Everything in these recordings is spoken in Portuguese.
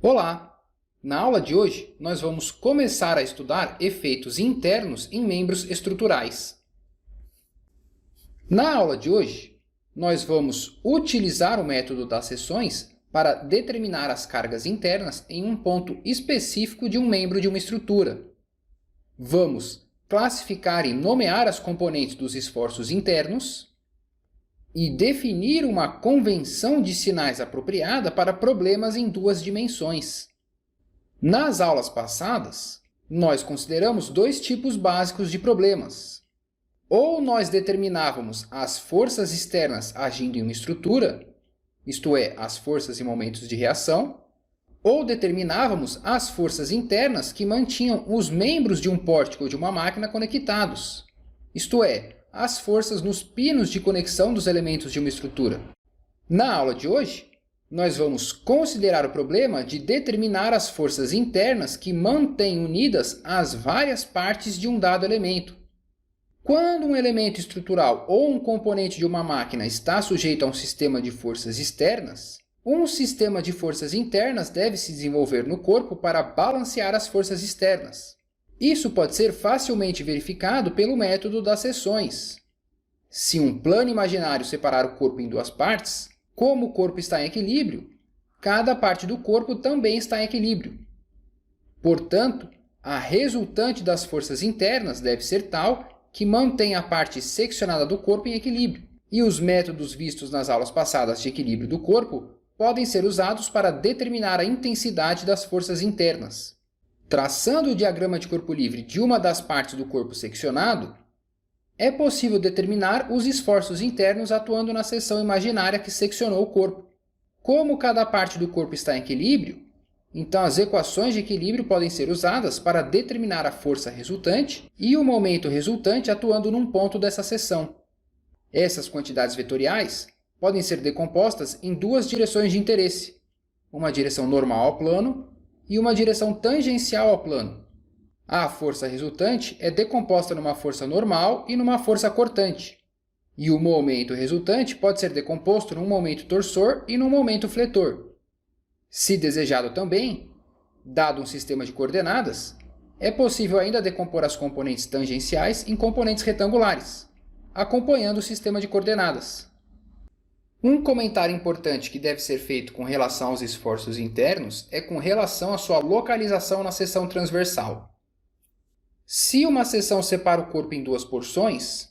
Olá! Na aula de hoje, nós vamos começar a estudar efeitos internos em membros estruturais. Na aula de hoje, nós vamos utilizar o método das seções para determinar as cargas internas em um ponto específico de um membro de uma estrutura. Vamos classificar e nomear as componentes dos esforços internos e definir uma convenção de sinais apropriada para problemas em duas dimensões. Nas aulas passadas, nós consideramos dois tipos básicos de problemas. Ou nós determinávamos as forças externas agindo em uma estrutura, isto é, as forças e momentos de reação, ou determinávamos as forças internas que mantinham os membros de um pórtico ou de uma máquina conectados, isto é, as forças nos pinos de conexão dos elementos de uma estrutura. Na aula de hoje, nós vamos considerar o problema de determinar as forças internas que mantêm unidas as várias partes de um dado elemento. Quando um elemento estrutural ou um componente de uma máquina está sujeito a um sistema de forças externas, um sistema de forças internas deve se desenvolver no corpo para balancear as forças externas. Isso pode ser facilmente verificado pelo método das seções. Se um plano imaginário separar o corpo em duas partes, como o corpo está em equilíbrio, cada parte do corpo também está em equilíbrio. Portanto, a resultante das forças internas deve ser tal que mantém a parte seccionada do corpo em equilíbrio. E os métodos vistos nas aulas passadas de equilíbrio do corpo podem ser usados para determinar a intensidade das forças internas. Traçando o diagrama de corpo livre de uma das partes do corpo seccionado, é possível determinar os esforços internos atuando na seção imaginária que seccionou o corpo. Como cada parte do corpo está em equilíbrio, então as equações de equilíbrio podem ser usadas para determinar a força resultante e o momento resultante atuando num ponto dessa seção. Essas quantidades vetoriais podem ser decompostas em duas direções de interesse, uma direção normal ao plano e uma direção tangencial ao plano. A força resultante é decomposta numa força normal e numa força cortante. E o momento resultante pode ser decomposto num momento torsor e num momento fletor. Se desejado também, dado um sistema de coordenadas, é possível ainda decompor as componentes tangenciais em componentes retangulares, acompanhando o sistema de coordenadas. Um comentário importante que deve ser feito com relação aos esforços internos é com relação à sua localização na seção transversal. Se uma seção separa o corpo em duas porções,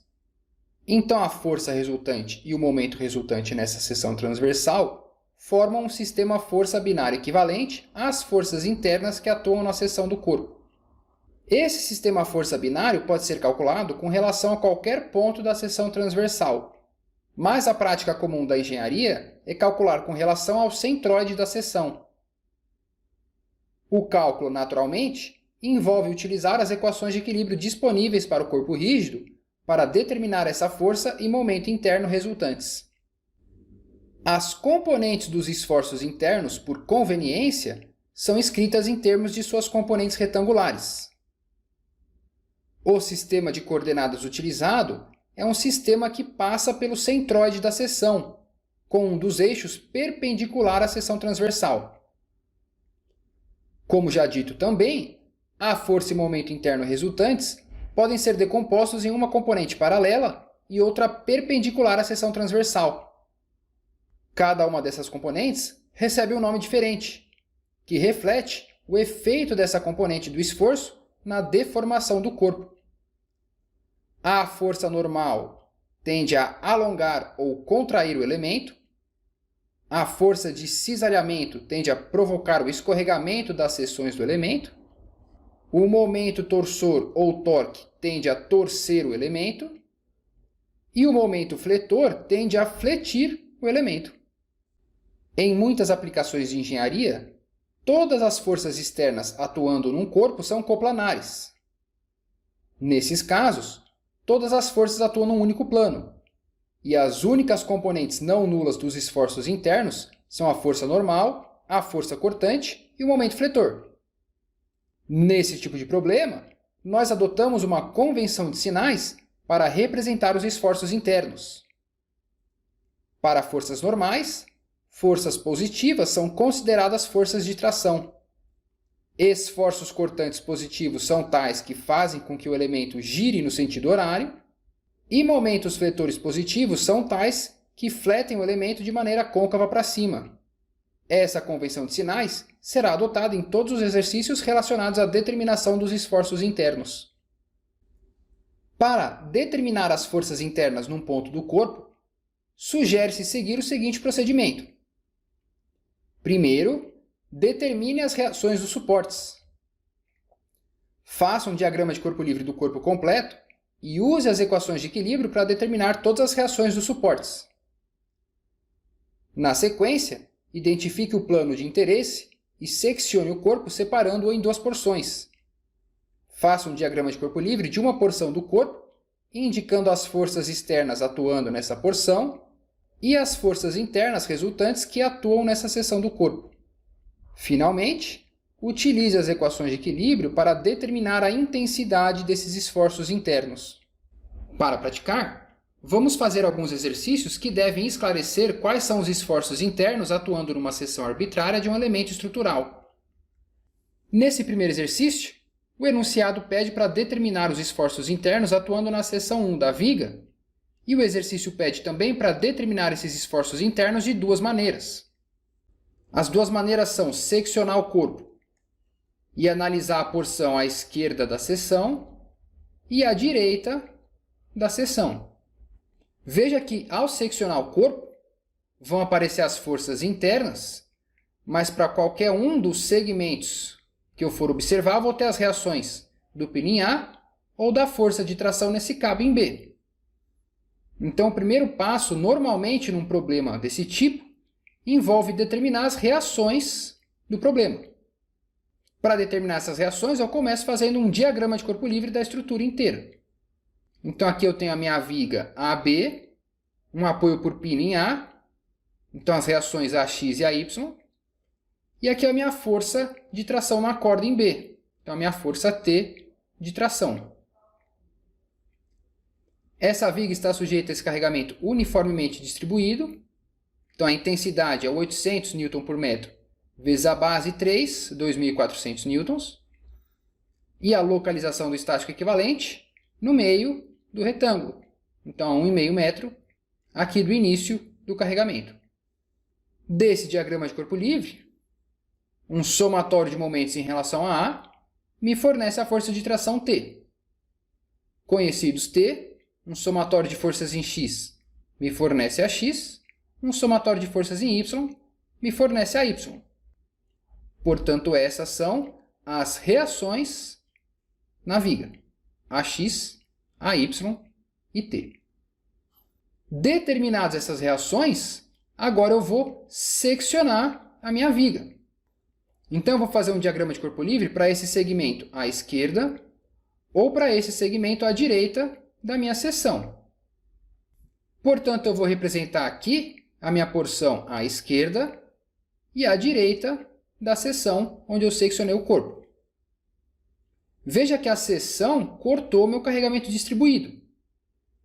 então a força resultante e o momento resultante nessa seção transversal formam um sistema força binário equivalente às forças internas que atuam na seção do corpo. Esse sistema força binário pode ser calculado com relação a qualquer ponto da seção transversal, mas a prática comum da engenharia é calcular com relação ao centroide da seção. O cálculo, naturalmente, envolve utilizar as equações de equilíbrio disponíveis para o corpo rígido para determinar essa força e momento interno resultantes. As componentes dos esforços internos, por conveniência, são escritas em termos de suas componentes retangulares. O sistema de coordenadas utilizado é um sistema que passa pelo centroide da seção, com um dos eixos perpendicular à seção transversal. Como já dito também, a força e momento interno resultantes podem ser decompostos em uma componente paralela e outra perpendicular à seção transversal. Cada uma dessas componentes recebe um nome diferente, que reflete o efeito dessa componente do esforço na deformação do corpo. A força normal tende a alongar ou contrair o elemento. A força de cisalhamento tende a provocar o escorregamento das seções do elemento. O momento torsor ou torque tende a torcer o elemento. E o momento fletor tende a fletir o elemento. Em muitas aplicações de engenharia, todas as forças externas atuando num corpo são coplanares. Nesses casos, todas as forças atuam num único plano, e as únicas componentes não nulas dos esforços internos são a força normal, a força cortante e o momento fletor. Nesse tipo de problema, nós adotamos uma convenção de sinais para representar os esforços internos. Para forças normais, Forças positivas são consideradas forças de tração. Esforços cortantes positivos são tais que fazem com que o elemento gire no sentido horário, e momentos fletores positivos são tais que fletem o elemento de maneira côncava para cima. Essa convenção de sinais será adotada em todos os exercícios relacionados à determinação dos esforços internos. Para determinar as forças internas num ponto do corpo, sugere-se seguir o seguinte procedimento. Primeiro, determine as reações dos suportes. Faça um diagrama de corpo livre do corpo completo e use as equações de equilíbrio para determinar todas as reações dos suportes. Na sequência, identifique o plano de interesse e seccione o corpo separando-o em duas porções. Faça um diagrama de corpo livre de uma porção do corpo, indicando as forças externas atuando nessa porção e as forças internas resultantes que atuam nessa seção do corpo. Finalmente, utilize as equações de equilíbrio para determinar a intensidade desses esforços internos. Para praticar, vamos fazer alguns exercícios que devem esclarecer quais são os esforços internos atuando numa seção arbitrária de um elemento estrutural. Nesse primeiro exercício, o enunciado pede para determinar os esforços internos atuando na seção 1 da viga, e o exercício pede também para determinar esses esforços internos de duas maneiras. As duas maneiras são seccionar o corpo e analisar a porção à esquerda da seção e à direita da seção. Veja que, ao seccionar o corpo, vão aparecer as forças internas, mas para qualquer um dos segmentos que eu for observar, vou ter as reações do pino em A ou da força de tração nesse cabo em B. Então, o primeiro passo, normalmente num problema desse tipo, envolve determinar as reações do problema. Para determinar essas reações, eu começo fazendo um diagrama de corpo livre da estrutura inteira. Então, aqui eu tenho a minha viga AB, um apoio por pino em A, então as reações AX e AY, e aqui a minha força de tração na corda em B, então a minha força T de tração. Essa viga está sujeita a esse carregamento uniformemente distribuído, então a intensidade é 800 N por metro vezes a base 3, 2.400 newtons, e a localização do estático equivalente no meio do retângulo, então 1,5 metro aqui do início do carregamento. Desse diagrama de corpo livre, um somatório de momentos em relação a A me fornece a força de tração T. Conhecidos T, um somatório de forças em X me fornece a X, um somatório de forças em Y me fornece a Y. Portanto, essas são as reações na viga, AX, AY e T. Determinadas essas reações, agora eu vou seccionar a minha viga. Então, eu vou fazer um diagrama de corpo livre para esse segmento à esquerda ou para esse segmento à direita da minha seção. Portanto, eu vou representar aqui a minha porção à esquerda e à direita da seção onde eu seccionei o corpo. Veja que a seção cortou meu carregamento distribuído.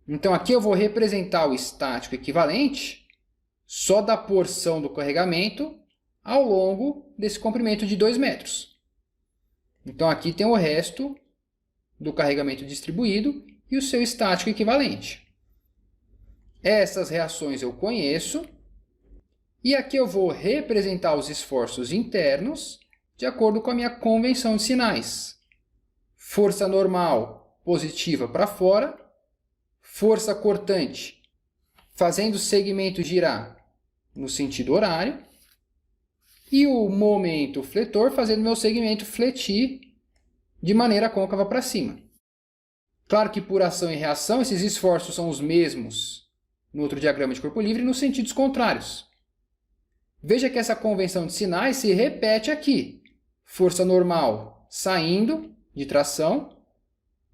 Então, aqui eu vou representar o estático equivalente só da porção do carregamento ao longo desse comprimento de 2 metros. Então, aqui tem o resto do carregamento distribuído e o seu estático equivalente. Essas reações eu conheço, e aqui eu vou representar os esforços internos de acordo com a minha convenção de sinais. Força normal positiva para fora, força cortante fazendo o segmento girar no sentido horário, e o momento fletor fazendo meu segmento fletir de maneira côncava para cima. Claro que por ação e reação esses esforços são os mesmos no outro diagrama de corpo livre nos sentidos contrários. Veja que essa convenção de sinais se repete aqui. Força normal saindo de tração,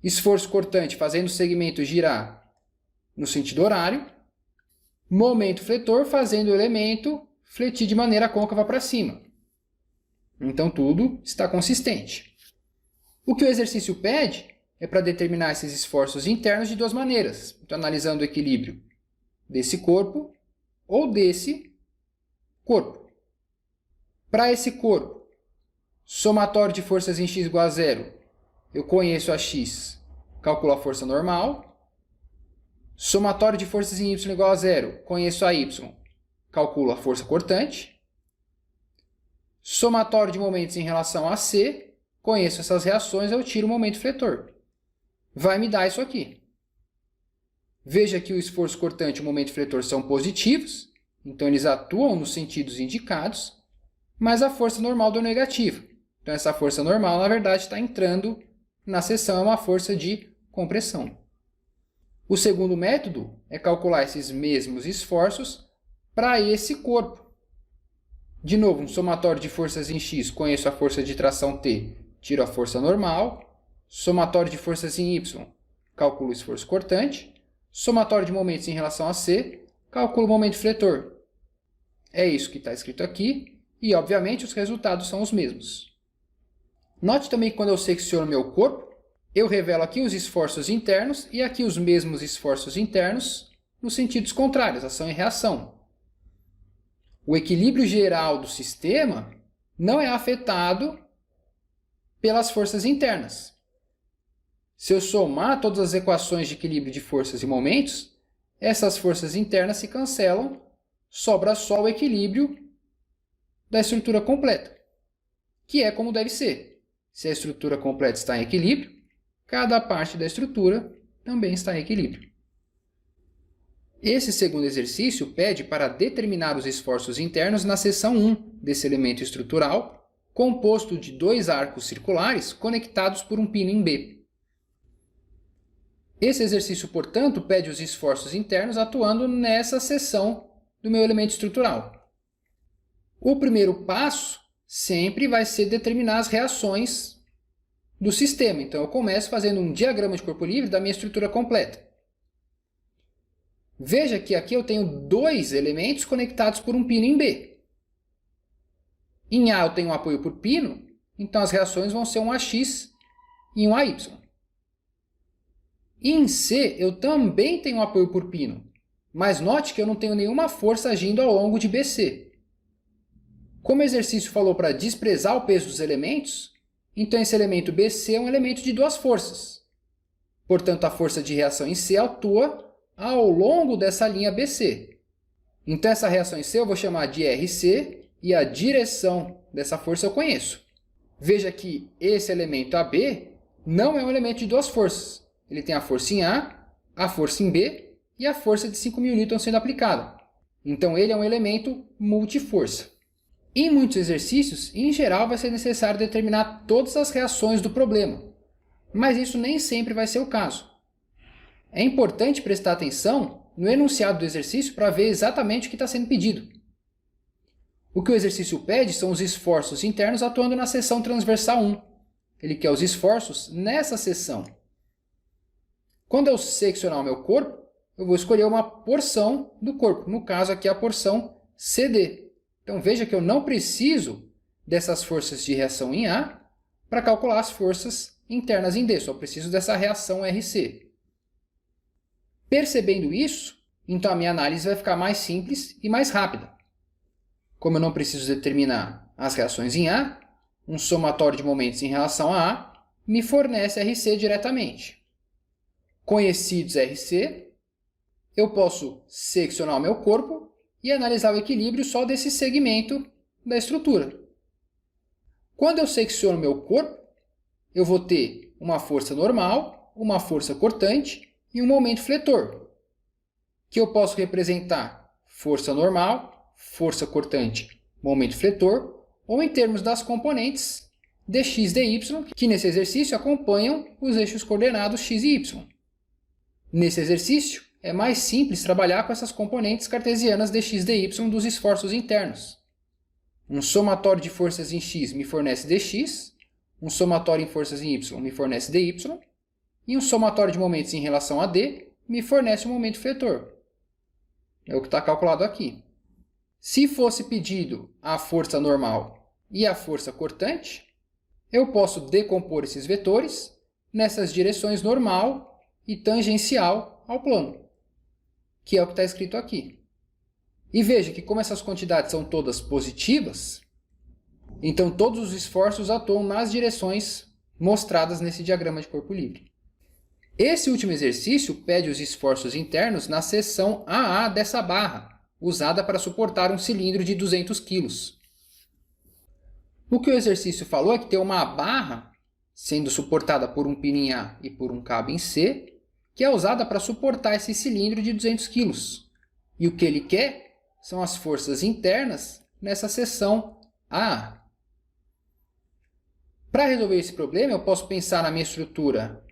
esforço cortante fazendo o segmento girar no sentido horário, momento fletor fazendo o elemento fletir de maneira côncava para cima. Então, tudo está consistente. O que o exercício pede é para determinar esses esforços internos de duas maneiras. Então, analisando o equilíbrio desse corpo ou desse corpo. Para esse corpo, somatório de forças em x igual a zero, eu conheço a x, calculo a força normal. Somatório de forças em y igual a zero, conheço a y, calculo a força cortante. Somatório de momentos em relação a C, conheço essas reações, eu tiro o momento fletor. Vai me dar isso aqui. Veja que o esforço cortante e o momento fletor são positivos, então eles atuam nos sentidos indicados, mas a força normal deu negativo. Então essa força normal, na verdade, está entrando na seção, é uma força de compressão. O segundo método é calcular esses mesmos esforços para esse corpo. De novo, um somatório de forças em x, conheço a força de tração T, tiro a força normal. Somatório de forças em y, calculo o esforço cortante. Somatório de momentos em relação a C, calculo o momento fletor. É isso que está escrito aqui, e obviamente os resultados são os mesmos. Note também que quando eu secciono meu corpo, eu revelo aqui os esforços internos e aqui os mesmos esforços internos nos sentidos contrários, ação e reação. O equilíbrio geral do sistema não é afetado pelas forças internas. Se eu somar todas as equações de equilíbrio de forças e momentos, essas forças internas se cancelam, sobra só o equilíbrio da estrutura completa, que é como deve ser. Se a estrutura completa está em equilíbrio, cada parte da estrutura também está em equilíbrio. Esse segundo exercício pede para determinar os esforços internos na seção 1 desse elemento estrutural, composto de dois arcos circulares conectados por um pino em B. Esse exercício, portanto, pede os esforços internos atuando nessa seção do meu elemento estrutural. O primeiro passo sempre vai ser determinar as reações do sistema. Então, eu começo fazendo um diagrama de corpo livre da minha estrutura completa. Veja que aqui eu tenho dois elementos conectados por um pino em B. Em A eu tenho um apoio por pino, então as reações vão ser um AX e um AY. Em C eu também tenho um apoio por pino, mas note que eu não tenho nenhuma força agindo ao longo de BC. Como o exercício falou para desprezar o peso dos elementos, então esse elemento BC é um elemento de duas forças. Portanto, a força de reação em C atua ao longo dessa linha BC. Então essa reação em C eu vou chamar de RC e a direção dessa força eu conheço. Veja que esse elemento AB não é um elemento de duas forças. Ele tem a força em a força em B e a força de 5.000 N sendo aplicada. Então ele é um elemento multiforça. Em muitos exercícios, em geral, vai ser necessário determinar todas as reações do problema, mas isso nem sempre vai ser o caso. É importante prestar atenção no enunciado do exercício para ver exatamente o que está sendo pedido. O que o exercício pede são os esforços internos atuando na seção transversal 1. Ele quer os esforços nessa seção. Quando eu seccionar o meu corpo, eu vou escolher uma porção do corpo, no caso aqui a porção CD. Então veja que eu não preciso dessas forças de reação em A para calcular as forças internas em D, só preciso dessa reação RC. Percebendo isso, então a minha análise vai ficar mais simples e mais rápida. Como eu não preciso determinar as reações em A, um somatório de momentos em relação a A me fornece RC diretamente. Conhecidos RC, eu posso seccionar o meu corpo e analisar o equilíbrio só desse segmento da estrutura. Quando eu secciono meu corpo, eu vou ter uma força normal, uma força cortante e um momento fletor, que eu posso representar força normal, força cortante, momento fletor, ou em termos das componentes dx, dy, que nesse exercício acompanham os eixos coordenados x e y. Nesse exercício, é mais simples trabalhar com essas componentes cartesianas dx, dy dos esforços internos. Um somatório de forças em x me fornece dx, um somatório em forças em y me fornece dy, e um somatório de momentos em relação a d me fornece o momento fletor. É o que está calculado aqui. Se fosse pedido a força normal e a força cortante, eu posso decompor esses vetores nessas direções normal e tangencial ao plano, que é o que está escrito aqui. E veja que como essas quantidades são todas positivas, então todos os esforços atuam nas direções mostradas nesse diagrama de corpo livre. Esse último exercício pede os esforços internos na seção AA dessa barra, usada para suportar um cilindro de 200 kg. O que o exercício falou é que tem uma barra sendo suportada por um pino em A e por um cabo em C, que é usada para suportar esse cilindro de 200 kg. E o que ele quer são as forças internas nessa seção AA. Para resolver esse problema, eu posso pensar na minha estrutura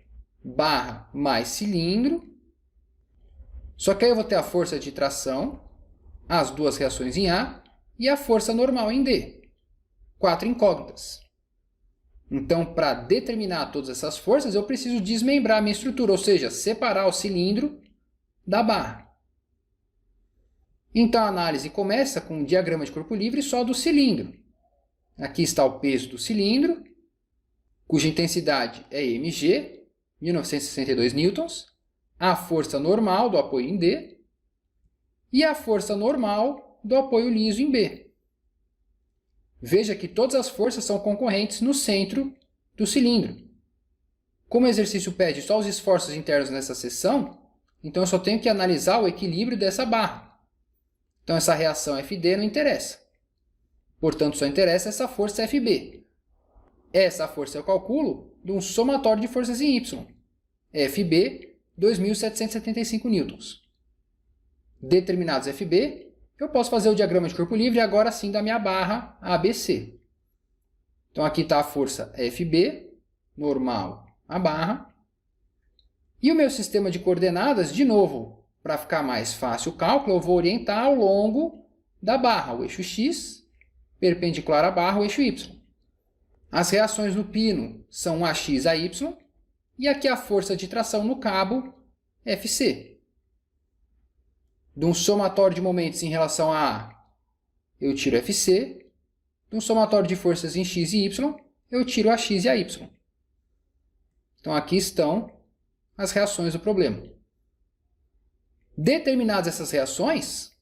barra mais cilindro, só que aí eu vou ter a força de tração, as duas reações em A e a força normal em D. 4 incógnitas. Então, para determinar todas essas forças, eu preciso desmembrar a minha estrutura, ou seja, separar o cilindro da barra. Então, a análise começa com um diagrama de corpo livre só do cilindro. Aqui está o peso do cilindro, cuja intensidade é mg, 1962 newtons, a força normal do apoio em D e a força normal do apoio liso em B. Veja que todas as forças são concorrentes no centro do cilindro. Como o exercício pede só os esforços internos nessa seção, então eu só tenho que analisar o equilíbrio dessa barra. Então essa reação FD não interessa. Portanto, só interessa essa força FB. Essa força eu calculo de um somatório de forças em Y. FB, 2.775 newtons. Determinados FB, eu posso fazer o diagrama de corpo livre agora sim da minha barra ABC. Então aqui está a força FB, normal a barra. E o meu sistema de coordenadas, de novo, para ficar mais fácil o cálculo, eu vou orientar ao longo da barra, o eixo X, perpendicular à barra, o eixo Y. As reações no pino são AX a Y, e aqui a força de tração no cabo, FC. De um somatório de momentos em relação a A, eu tiro FC. De um somatório de forças em X e Y, eu tiro AX e AY. Então, aqui estão as reações do problema. Determinadas essas reações,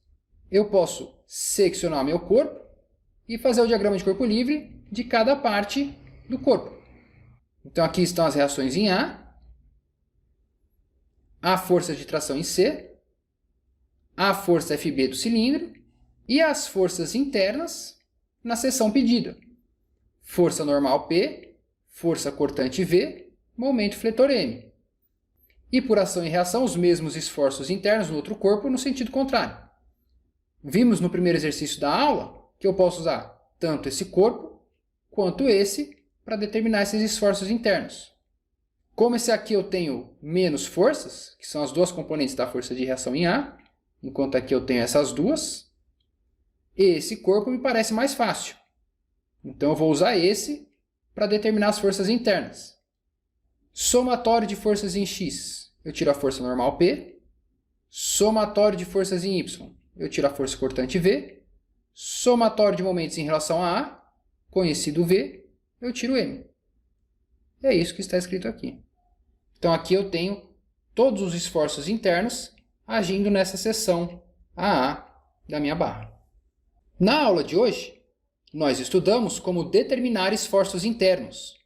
eu posso seccionar meu corpo e fazer o diagrama de corpo livre de cada parte do corpo. Então, aqui estão as reações em a força de tração em C, a força FB do cilindro e as forças internas na seção pedida. Força normal P, força cortante V, momento fletor M. E por ação e reação, os mesmos esforços internos no outro corpo no sentido contrário. Vimos no primeiro exercício da aula que eu posso usar tanto esse corpo quanto esse para determinar esses esforços internos. Como esse aqui eu tenho menos forças, que são as duas componentes da força de reação em A, enquanto aqui eu tenho essas duas, esse corpo me parece mais fácil. Então eu vou usar esse para determinar as forças internas. Somatório de forças em X, eu tiro a força normal P. Somatório de forças em Y, eu tiro a força cortante V. Somatório de momentos em relação a A, conhecido V, eu tiro M. É isso que está escrito aqui. Então aqui eu tenho todos os esforços internos agindo nessa seção AA da minha barra. Na aula de hoje, nós estudamos como determinar esforços internos.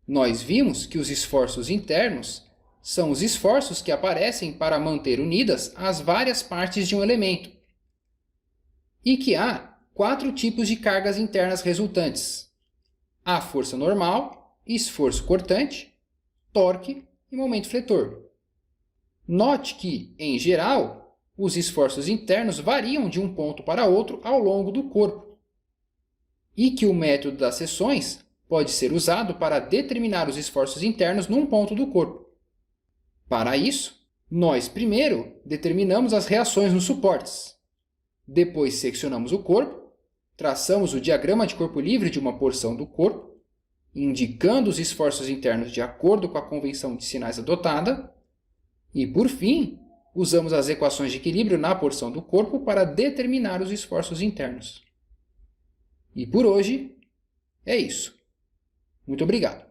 Nós vimos que os esforços internos são os esforços que aparecem para manter unidas as várias partes de um elemento e que há 4 tipos de cargas internas resultantes: a força normal, esforço cortante, torque e momento fletor. Note que, em geral, os esforços internos variam de um ponto para outro ao longo do corpo e que o método das seções pode ser usado para determinar os esforços internos num ponto do corpo. Para isso, nós primeiro determinamos as reações nos suportes. Depois seccionamos o corpo, traçamos o diagrama de corpo livre de uma porção do corpo, indicando os esforços internos de acordo com a convenção de sinais adotada, e, por fim, usamos as equações de equilíbrio na porção do corpo para determinar os esforços internos. E por hoje é isso. Muito obrigado.